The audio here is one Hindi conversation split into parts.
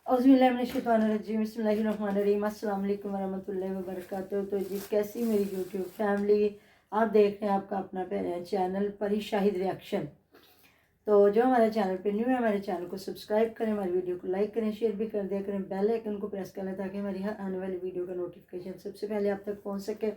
औज़ुबिल्लाहिमिनश्शैतानिर्रजीम बिस्मिल्लाहिर्रहमानिर्रहीम अस्सलाम वालेकुम वरहमतुल्लाहि वबरकातुहू। तो जी कैसी मेरी यूट्यूब फैमिली, आप देख रहे हैं आपका अपना चैनल परी शाहिद रिएक्शन। तो जो हमारे चैनल पे न्यू है हमारे चैनल को सब्सक्राइब करें, हमारी वीडियो को लाइक करें, शेयर भी कर दिया करें, बेल आइकन को प्रेस करें ताकि हमारी हर आने वाली वीडियो का नोटिफिकेशन सबसे पहले आप तक पहुँच सके।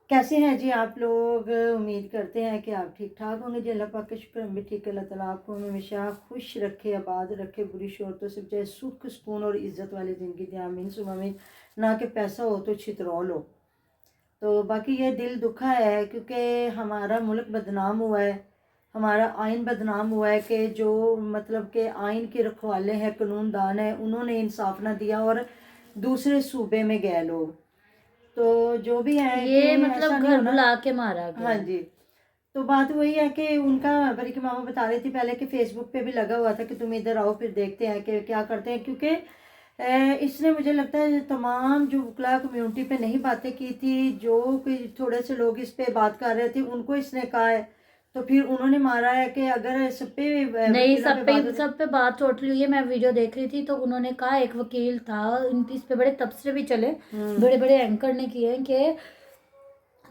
कैसे हैं जी आप लोग? उम्मीद करते हैं कि आप ठीक ठाक होंगे जी। अल्लाह पाक का शुक्र, हम भी ठीक है। अल्लाह ताला आपको हमेशा खुश रखे, आबाद रखे, बुरी शोरतों से चाहे सुख सुकून और इज़्ज़त वाली ज़िंदगी दे, आमीन सुबह आमीन। ना कि पैसा हो तो छितरौल हो। तो बाकी ये दिल दुखा है क्योंकि हमारा मुल्क बदनाम हुआ है, हमारा आइन बदनाम हुआ है कि जो मतलब के आइन के रखवाले हैं, कानूनदान हैं, उन्होंने इंसाफ ना दिया और दूसरे सूबे में गए लोग। तो जो भी है ये कि मतलब ऐसा नहीं घर होना। बुला के मारा गया। हाँ जी। तो बात वही है कि उनका बरी की मामा बता रही थी पहले कि फेसबुक पे भी लगा हुआ था कि तुम इधर आओ फिर देखते हैं कि क्या करते हैं, क्योंकि इसने मुझे लगता है तमाम जो वकला कम्युनिटी पे नहीं बातें की थी, जो कोई थोड़े से लोग इस पे बात कर रहे थे उनको इसने कहा है, तो फिर उन्होंने मारा है कि अगर सब पे नहीं, वकीलों पे बात होती। सब पे बात टोटली हुई है। मैं वीडियो देख रही थी तो उन्होंने कहा, एक वकील था, इस पे बड़े तबसरे भी चले, बड़े बड़े एंकर ने किए कि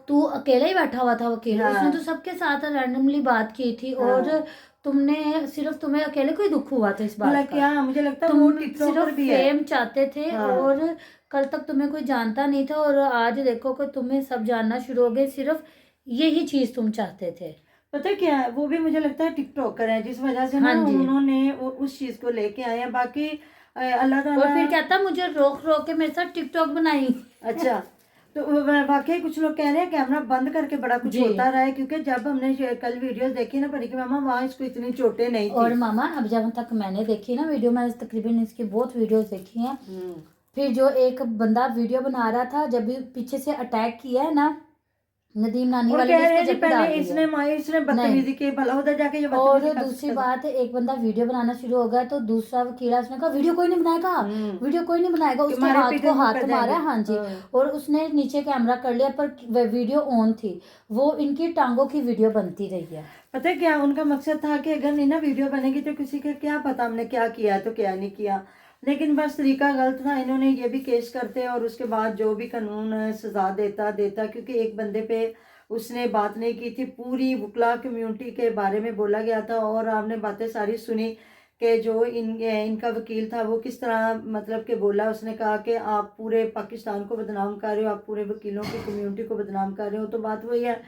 तू अकेला ही बैठा हुआ था वकील, उसने तो हाँ सबके साथ रैंडमली बात की थी और हाँ। तुम्हें अकेले को ही दुख हुआ था इस भला बात का। क्या, मुझे लगता है वो तुम टिकटॉकर सिर्फ भी है। फेम चाहते थे हाँ और कल तक तुम्हें कोई जानता नहीं था और आज देखो कि तुम्हें सब जानना शुरू हो गए, सिर्फ यही चीज तुम चाहते थे। पता है क्या है, वो भी मुझे लगता है टिकटॉकर है, जिस वजह से हाँ ना जी। उन्होंने वो उस चीज को लेके आए हैं। बाकी अल्लाह और ताला। फिर कहता मुझे रोक रोक के मेरे साथ टिकटॉक बनाई। अच्छा। तो वाकई कुछ लोग कह रहे हैं कैमरा बंद करके बड़ा कुछ जी। होता रहा है, क्योंकि जब हमने कल वीडियोस देखी ना परी की मामा, वहाँ इसको इतनी चोटें नहीं थी। और मामा, अब जब तक मैंने देखी ना वीडियो, मैंने तकरीबन इसकी बहुत वीडियोस देखी हैं। हम्म। फिर जो एक बंदा वीडियो बना रहा था, जब भी पीछे से अटैक किया है ना नदीम नानी और वाले कह ने, इस रहे पे हैं जी जफ्फी पहले डाल दी है। इसने नहीं। बदतमीजी की, भला उधर जाके ये और बदतमीजी कर दूसरी सकता था। बात, एक बंदा वीडियो बनाना शुरू हो गया तो दूसरा वकील है, उसने कहा वीडियो कोई नहीं बनाएगा, वीडियो कोई नहीं बनाएगा, उसके तुम्हारे हाथ पीछे को मुंह हाथ कर मारा। जाएंगे। हाँ जी। हाँ। और उसने नीचे कैमरा कर लिया पर वीडियो ऑन थी, वो इनकी टांगों की वीडियो बनती रही है। पता है क्या उनका मकसद था कि अगर नहीं ना वीडियो बनेगी तो किसी का क्या पता हमने क्या किया तो क्या नहीं किया। लेकिन बस तरीका गलत था। इन्होंने ये भी केस करते और उसके बाद जो भी कानून सजा देता देता, क्योंकि एक बंदे पे उसने बात नहीं की थी, पूरी वकला कम्युनिटी के बारे में बोला गया था और आपने बातें सारी सुनी कि जो इनका वकील था वो किस तरह मतलब कि बोला। उसने कहा कि आप पूरे पाकिस्तान को बदनाम कर रहे हो, आप पूरे वकीलों की कम्युनिटी को बदनाम कर रहे हो। तो बात वही है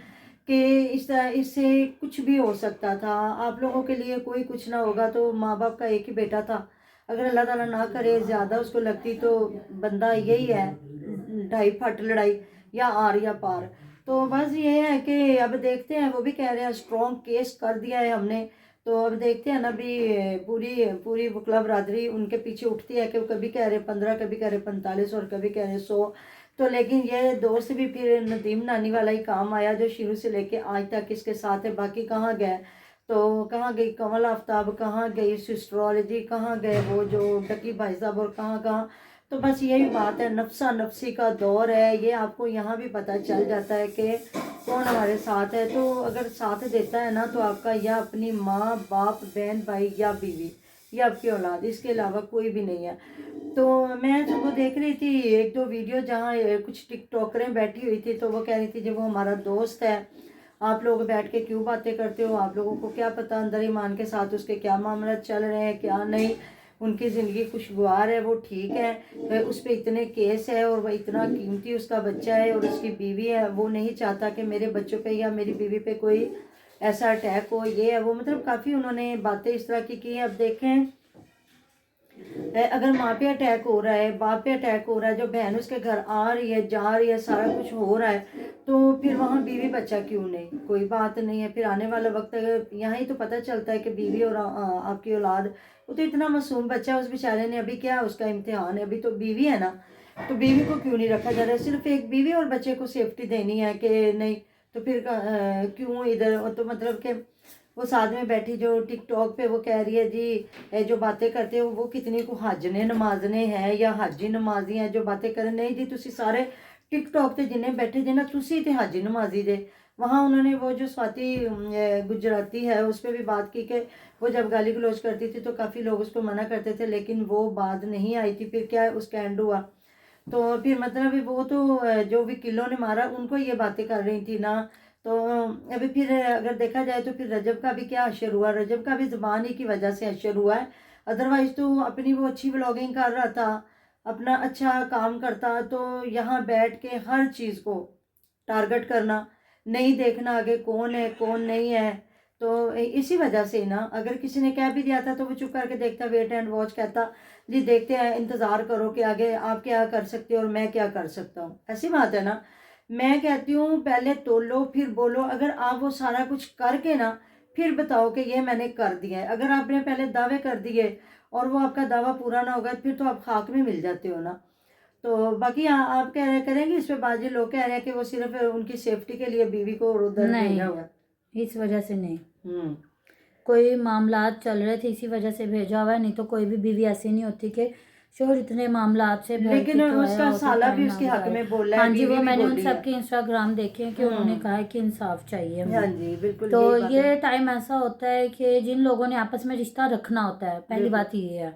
कि इस तरह इससे कुछ भी हो सकता था। आप लोगों के लिए कोई कुछ ना होगा तो माँ बाप का एक ही बेटा था। अगर अल्लाह ताला ना करे ज़्यादा उसको लगती तो बंदा यही है, ढाई फट लड़ाई या आर या पार। तो बस ये है कि अब देखते हैं, वो भी कह रहे हैं स्ट्रॉन्ग केस कर दिया है हमने। तो अब देखते हैं ना भी पूरी पूरी वकला बरादरी उनके पीछे उठती है कि वो कभी कह रहे 15, कभी कह रहे 45 और कभी कह रहे 100। तो लेकिन ये दोस्त भी फिर नदीम नानी वाला ही काम आया जो शुरू से लेके आज तक इसके साथ है। बाकी कहाँ गए, तो कहाँ गई कमल आफ्ताब, कहाँ गई सिस्ट्रोलॉजी, कहाँ गए वो जो डकी भाई साहब, और कहाँ कहाँ। तो बस यही बात है, नफसा नफसी का दौर है ये। आपको यहाँ भी पता चल जाता है कि कौन हमारे साथ है। तो अगर साथ देता है ना तो आपका या अपनी माँ बाप बहन भाई या बीवी या आपकी औलाद, इसके अलावा कोई भी नहीं है। तो मैं सुबह देख रही थी एक दो वीडियो जहाँ कुछ टिकटॉकरें बैठी हुई थी, तो वो कह रही थी जब वो हमारा दोस्त है, आप लोग बैठ के क्यों बातें करते हो, आप लोगों को क्या पता अंदर ईमान के साथ उसके क्या मामला चल रहे हैं क्या नहीं। उनकी ज़िंदगी खुशगवार है, वो ठीक है, उस पर इतने केस है और वह इतना कीमती उसका बच्चा है और उसकी बीवी है, वो नहीं चाहता कि मेरे बच्चों पे या मेरी बीवी पे कोई ऐसा अटैक हो। ये है वो, मतलब काफ़ी उन्होंने बातें इस तरह की है। अब देखें अगर माँ पे अटैक हो रहा है, बाप पे अटैक हो रहा है, जो बहन उसके घर आ रही है जा रही है, सारा कुछ हो रहा है, तो फिर वहाँ बीवी बच्चा क्यों नहीं? कोई बात नहीं है। फिर आने वाला वक्त अगर यहाँ ही तो पता चलता है कि बीवी और आपकी औलाद, वो तो इतना मासूम बच्चा है उस बेचारे ने, अभी क्या उसका इम्तिहान है, अभी तो बीवी है ना। तो बीवी को क्यों नहीं रखा जा रहा है? सिर्फ एक बीवी और बच्चे को सेफ्टी देनी है कि नहीं, तो फिर क्यों इधर? तो मतलब कि वो साथ में बैठी जो टिकटॉक पे वो कह रही है जी जो बातें करते हो वो कितनी को हज ने नमाजने हैं या हाजी नमाजी हैं जो बातें करें। नहीं जी, तुसी सारे टिकटॉक ते जिन्हें बैठे जे ना तुसी ते हाजी नमाजी जे। वहाँ उन्होंने वो जो स्वाति गुजराती है उस पर भी बात की कि वो जब गाली गलौज करती थी तो काफ़ी लोग उसको मना करते थे, लेकिन वो बात नहीं आई थी। फिर क्या उसका एंड हुआ, तो फिर मतलब वो तो जो वकीलों ने मारा उनको ये बातें कर रही थी ना। तो अभी फिर अगर देखा जाए तो फिर रजब का भी क्या अशर हुआ, रजब का भी ज़बान ही की वजह से अशर हुआ है। अदरवाइज तो अपनी वो अच्छी व्लॉगिंग कर रहा था, अपना अच्छा काम करता, तो यहाँ बैठ के हर चीज़ को टारगेट करना, नहीं देखना आगे कौन है कौन नहीं है। तो इसी वजह से ना, अगर किसी ने कह भी दिया था तो वो चुप करके देखता, वेट एंड वॉच कहता, जी देखते हैं, इंतज़ार करो कि आगे आप क्या कर सकते हो और मैं क्या कर सकता हूँ। ऐसी बात है ना। मैं कहती हूँ पहले तोलो फिर बोलो। अगर आप वो सारा कुछ करके ना फिर बताओ कि ये मैंने कर दिया है। अगर आपने पहले दावे कर दिए और वो आपका दावा पूरा ना होगा फिर तो आप खाक में मिल जाते हो ना। तो बाकी आप कह रहे करेंगे इस पे बाजी, लोग कह रहे हैं कि वो सिर्फ उनकी सेफ्टी के लिए बीवी को उधर भेजा हुआ है। नहीं, इस वजह से नहीं, हम्म कोई मामलात चल रहे थे इसी वजह से भेजा हुआ है, नहीं तो कोई भी बीवी ऐसी नहीं होती कि शोहर इतने मामलात से भर लेकिन के तो आया उसका हो तो साला टाइम भी ना उसके हक गुजारे। में बोला है, हाँ जी, बीवी वो भी मैंने उन बोली है। सबके इंस्टाग्राम देखे हैं कि उन्होंने कहा है कि इंसाफ चाहिए हाँ हमें। जी बिल्कुल तो यही बात है। ये टाइम ऐसा होता है कि जिन लोगों ने आपस में रिश्ता रखना होता है, पहली बिल्कुल। बात ये है,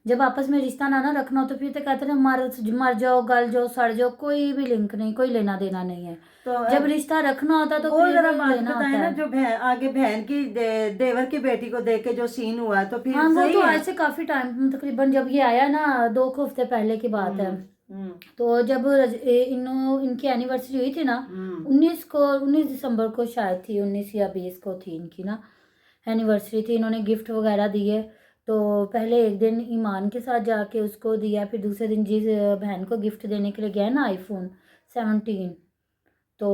जब आपस में रिश्ता ना रखना हो तो फिर तो कहते हैं मर मर जाओ, गल जाओ, सड़ जाओ, कोई भी लिंक नहीं, कोई लेना देना नहीं है। तो जब रिश्ता रखना होता है तो वो फिर जरा बात लेना बताए होता ना, है। जो आगे बहन की देवर की बेटी को देख के जो सीन हुआ है, तो फिर हाँ, वो सही तो है। आज से काफी टाइम, तकरीबन जब ये आया ना 2 हफ्ते पहले की बात है। हम्म तो जब इनकी एनिवर्सरी हुई थी ना, हम्म 19 दिसंबर को शायद थी, 19 या 20 को थी इनकी ना एनिवर्सरी थी। इन्होंने गिफ्ट वगैरह दिए। तो पहले एक दिन ईमान के साथ जाके उसको दिया, फिर दूसरे दिन जिस बहन को गिफ्ट देने के लिए गया ना आईफोन 17, तो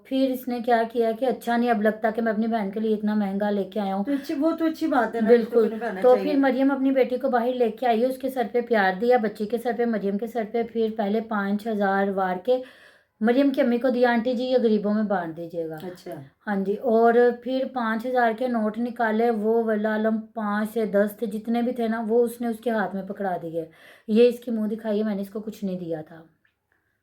फिर इसने क्या किया कि अच्छा नहीं अब लगता कि मैं अपनी बहन के लिए इतना महंगा लेके आया हूँ। तो अच्छी, वो तो अच्छी बात है ना, रिश्तों को बिल्कुल। निभाना तो चाहिए। फिर मरियम अपनी बेटी को बाहर लेके आई है, उसके सर पे प्यार दिया, बच्ची के सर पे, मरियम के सर पे। फिर पहले 5,000 वार के मरियम की अम्मी को दिया, आंटी जी ये गरीबों में बांट दीजिएगा। अच्छा। हाँ जी। और फिर 5,000 के नोट निकाले, वो वल्ला आलम 5 से 10 थे जितने भी थे ना, वो उसने उसके हाथ में पकड़ा दिए, ये इसकी मुंह दिखाई है, मैंने इसको कुछ नहीं दिया था।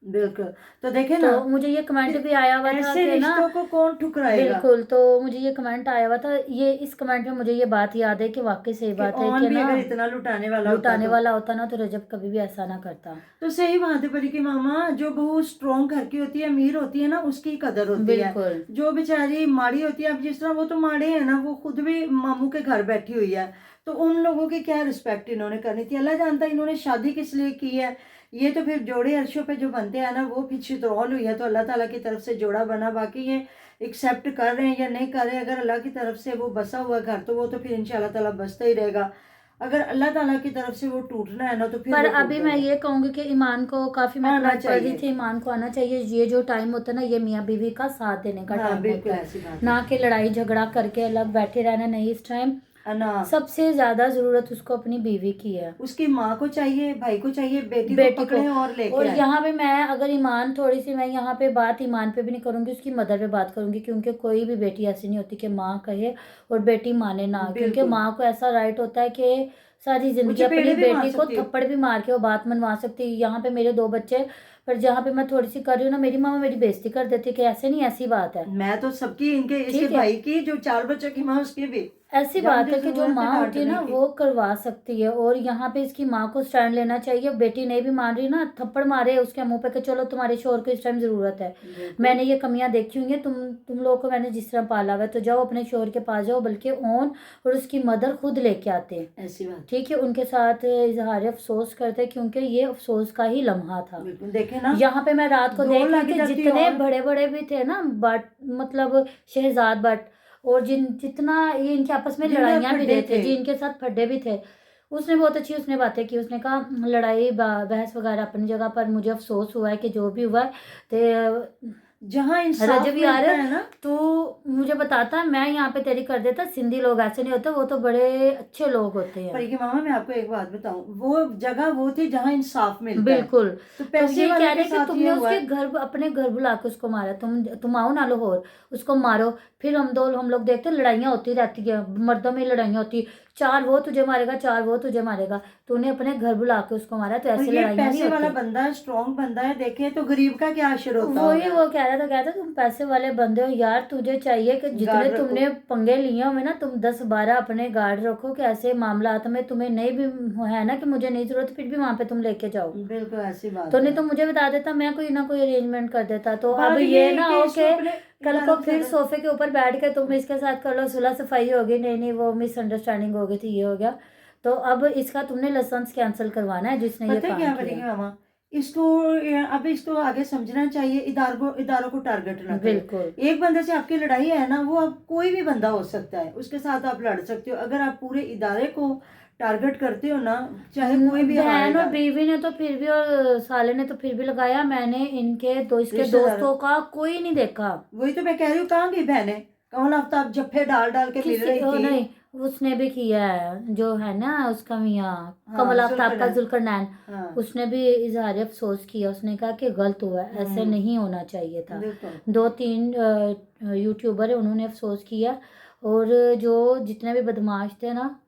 बिल्कुल। तो देखे तो ना, मुझे ये कमेंट भी आया हुआ था ऐसे कि ना, रिश्तों को कौन ठुकराएगा। बिल्कुल, तो मुझे ये कमेंट आया हुआ था, ये इस कमेंट में मुझे ये बात याद है कि वाकई सही कि बात है ऑन कि भी ना, अगर इतना लुटाने वाला होता लुटाने वाला होता ना तो रजब कभी भी ऐसा ना करता। तो सही बात है परी की मामा, जो बहू स्ट्रॉन्ग घर की होती है, अमीर होती है ना, उसकी कदर होती है। बिल्कुल। जो बेचारी माड़ी होती है, अब जिस तरह वो तो माड़े है ना, वो खुद भी मामू के घर बैठी हुई है, तो उन लोगों की क्या रिस्पेक्ट इन्होंने करनी थी। अल्लाह जानता है इन्होंने शादी किस लिए की है। ये तो फिर जोड़े अरशों पे जो बनते हैं ना, वो फिर चित्रौल हुई है तो अल्लाह ताला की तरफ से जोड़ा बना। बाकी ये एक्सेप्ट कर रहे हैं या नहीं कर रहे हैं, अगर अल्लाह की तरफ से वो बसा हुआ घर तो वो तो फिर इंशाल्लाह ताला बसता ही रहेगा। अगर अल्लाह ताला की तरफ से वो टूटना है ना तो फिर पर वो अभी मैं टूटेगा। ये कहूंगी कि ईमान को काफी, मैं आना कमेंट पढ़ रही चाहिए। थी, ईमान को आना चाहिए। ये जो टाइम होता है ना, ये मियाँ बीवी का साथ देने का हाँ टाइम बिल्कुल होता है, ऐसी बात ना है। कि लड़ाई झगड़ा करके अलग बैठे रहना। नहीं, इस टाइम ना सबसे ज्यादा जरूरत उसको अपनी बीवी की है, उसकी माँ को चाहिए, भाई को चाहिए, बेटी को बेटी को। पकड़े और लेके और आए। यहाँ पे मैं अगर ईमान थोड़ी सी, मैं यहाँ पे बात ईमान पे भी नहीं करूंगी, उसकी मदर पे बात करूंगी, क्योंकि कोई भी बेटी ऐसी नहीं होती कि माँ कहे और बेटी माने ना। क्योंकि बिल्कुल। माँ को ऐसा राइट होता है कि सारी वो जिंदगी अपनी चपेड़े भी मार बेटी को सकती है। थप्पड़ भी मार के वो बात मनवा सकती है। यहाँ पे मेरे 2 बच्चे, पर जहाँ पे मैं थोड़ी सी कर रही हूँ ना, मेरी माँ मेरी बेइज्जती कर देती है कि ऐसे नहीं, ऐसी बात है। मैं तो सबकी, इनके इसके ठीक है, भाई की, जो 4 बच्चों की माँ उसकी भी, ऐसी जब बात जो है कि जो जरूरत है माँ होती है डांटने ना की। वो करवा सकती है। और यहाँ पे इसकी माँ को स्टैंड लेना चाहिए। बेटी नहीं भी मान रही ना, थप्पड़ मारे उसके मुंह पे कि चलो तुम्हारे शोहर को इस टाइम जरूरत है। बिल्कुल। मैंने ये कमियां देखी हुई हैं, तुम लोगों को मैंने जिस तरह पाला हुआ है, तो जाओ अपने शोहर के पास जाओ, बल्कि ओन और उसकी मदर खुद लेके आते हैं। ऐसी बात। ठीक है, उनके साथ इजहार अफसोस करते हैं, क्योंकि ये अफसोस का ही लम्हा था। बिल्कुल देखे ना, यहाँ पे मैं रात को दो देख लग रही थी, जाती जितने और बड़े बड़े भी थे ना बट, मतलब शहजाद बट, और जितना ये इनके आपस में जिनके लड़ाइयाँ भी फड्डे रहे थे, थे। जिनके साथ फड्डे भी थे, उसने बहुत अच्छी उसने बातें की। उसने कहा लड़ाई बहस वगैरह अपनी जगह पर, मुझे अफसोस हुआ है कि जो भी हुआ है, तो जहाँ इंसाफ रजब यार मिलता है ना, तू मुझे बताता, मैं यहाँ पे तेरी कर देता। सिंधी लोग ऐसे नहीं होते, वो तो बड़े अच्छे लोग होते हैं। पर कि मामा मैं आपको एक बात बताऊं, वो जगह वो थी जहाँ इंसाफ मिलता है। बिल्कुल। तो तो पैसे ये वाले कह के रहे कि साथ तुमने ये हुआ उसके है। घर, अपने घर बुला के उसको मारा, तुम आओ ना लाहौर, उसको मारो। फिर हम लोग देखते लड़ाइयाँ होती रहती है, मर्दों में लड़ाइयाँ होती, चार वो तुझे मारेगा, चार वो तुझे मारेगा। तूने अपने घर बुला के उसको मारा, तो और ऐसे ये लड़ाइयाँ नहीं पैसे वाला होती। बंदा है, स्ट्रॉन्ग बंदा है, देखे तो गरीब का क्या असर होता वही होगा। वो कह रहा था, कहता तुम पैसे वाले बंदे हो यार, तुझे चाहिए कि जितने गार्ड रखो। तुमने पंगे लिए हो ना, तुम 10-12 अपने गार्ड रखो, कि ऐसे मामलात में तुम्हें नहीं भी है ना कि मुझे नहीं जरूरत, फिर भी वहां पे तुम लेके जाओ। बिल्कुल ऐसी बात तो नहीं है। तो मुझे बता देता, मैं कोई ना कोई अरेंजमेंट कर देता। तो अब बात ये है ना कि हो इसको के अपने कल इदारों को के फिर साथ। सोफे के ऊपर बैठ के तुम इसके साथ कर लो, सुलह सफाई होगी, नहीं नहीं वो मिसअंडरस्टैंडिंग हो गई थी, ये हो गया। तो अब इसका तुमने लाइसेंस कैंसिल करवाना है जिसने ये पता है काम क्या किया। करेंगे मामा, इसको अब इसको आगे समझना चाहिए, इदारों को टारगेट ना करे। बिल्कुल एक बंदे से आपकी लड़ाई है ना, वो अब कोई भी बंदा हो सकता है, उसके साथ आप लड़ सकते हो। अगर आप पूरे इदारे को टारगेट करते हो ना, चाहे कोई भी हमारे बहन और इदारे। बीवी ने तो फिर भी, और साले ने तो फिर भी लगाया। मैंने इसके रिश्तेदार, दोस्तों का कोई नहीं देखा। वही तो मैं कह रही हूँ, कहाँ गई बहने, कौन आफ्ताब जफ्फे डाल डाल के मिल किसी रही ओ थी। नहीं, उसने भी किया है, जो है ना उसका मियाँ हाँ कमल आफ्ताब का, जुल्फिकार। जुल्करनैन। हाँ उसने भी इजहार अफसोस किया, उसने कहा कि गलत हुआ है, ऐसे नहीं होना चाहिए था। बिल्कुल। 2-3 यूट्यूबर है, उन्होंने अफसोस किया। और जो जितने भी बदमाश थे ना,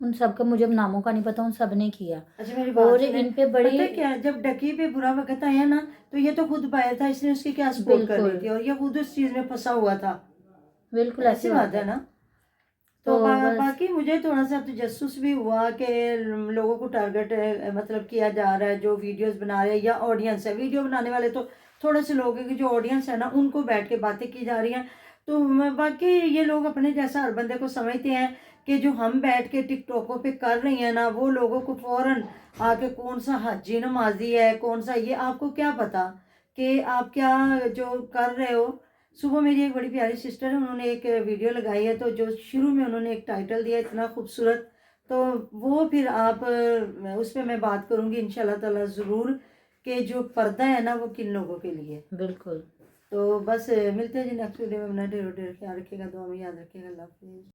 उन सबका मुझे नामों का नहीं पता, उन सब ने किया। अच्छा मेरी बात और सुने, इन पे पता बड़ी, है क्या, जब डकी पे बुरा वक्त आया ना, तो ये तो खुद पाया था, इसने उसकी क्या सपोर्ट कर रही बिल्कुल थी, और ये खुद उस चीज में फंसा हुआ था। बिल्कुल ऐसी ऐसी बात बात है है। ना। तो तो बस बाकी मुझे थोड़ा सा तजस्सुस भी हुआ कि लोगों को टारगेट मतलब किया जा रहा है, जो वीडियोस बना रहे हैं या ऑडियंस है, वीडियो बनाने वाले तो थोड़े से लोग हैं, कि जो ऑडियंस है ना उनको बैठ के बातें की जा रही हैं। तो बाकी ये लोग अपने जैसा हर बंदे को समझते हैं, कि जो हम बैठ के टिकटॉकों पे कर रही हैं ना, वो लोगों को फौरन आके कौन सा हाजी नमाजी है, कौन सा ये, आपको क्या पता कि आप क्या जो कर रहे हो। सुबह मेरी एक बड़ी प्यारी सिस्टर है, उन्होंने एक वीडियो लगाई है, तो जो शुरू में उन्होंने एक टाइटल दिया इतना खूबसूरत, तो वो फिर आप उस पर मैं बात करूंगी इंशाल्लाह ताला ज़रूर, कि जो पर्दा है ना वो किन लोगों के लिए। बिल्कुल। तो बस मिलते हैं जी नेक्स्ट वीडियो में। अपना ढेर ढेर ख्याल रखिएगा, दुआ में याद रखिएगा। अल्लाह हाफिज़।